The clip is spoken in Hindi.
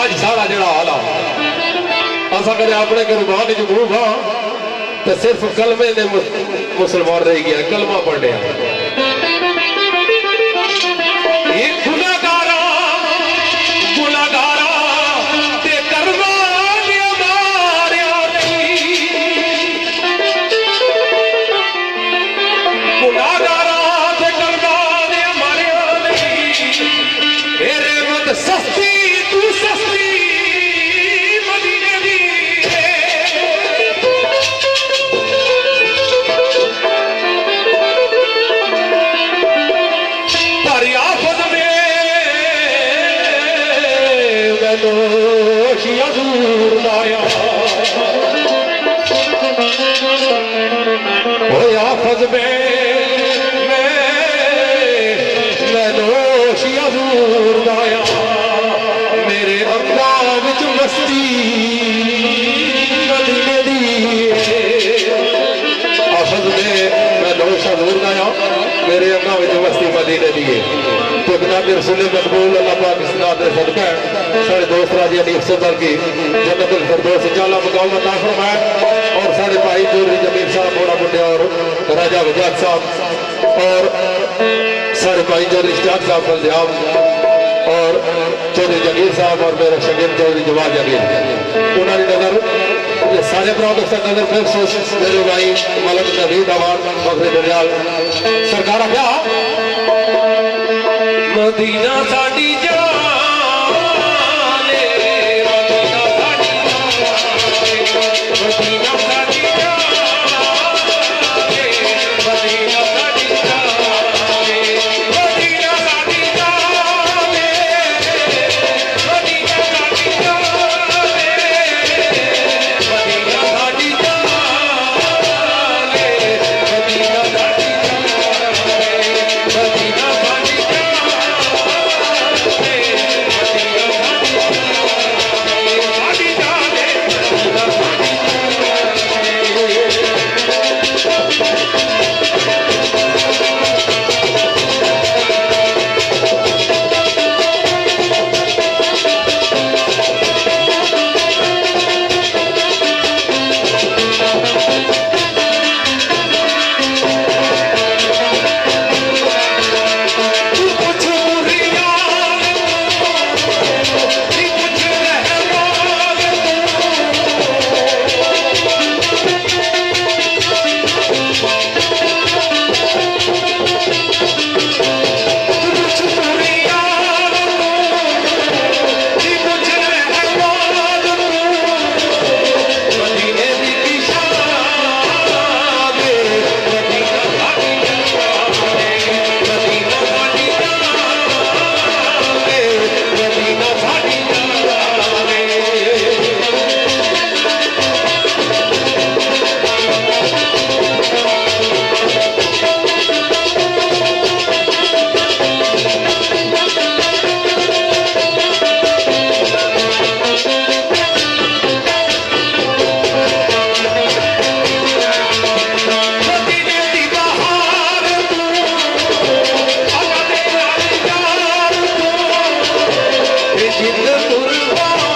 अज सारा जड़ा हाल आ असा कदे अपने गुरबान च मूह बा तो सिर्फ कलमे ने मुसलमान रह गया कलमा पढ़ने मेरे अंगा विच मस्ती मेरे अंगा विच मस्ती मदीने दी तो जनाब रसूल मकबूल अल्लाह पाक इस नात दे सदका सारे दोस्त राजी अली अफसर की जन्नतुल फिरदौस इंशाअल्लाह मुकाम अता फरमाए और सारे भाई चौधरी जमीर साहब बोड़ा मुंडे और राजा वजाद साहब और सारे भाई चौधरी इश्तियाक साहब फलजाब और चौधरी जगीर साहब और मेरा शकील चौधरी जवाब जगीर उन्होंने नजर सारे प्रोडक्ट तक नजर फिर सोच मेरे भाई मलक नवीद अवान बकरे दरियाल सरकार क्या मदीना साडी जिंद कुर्बान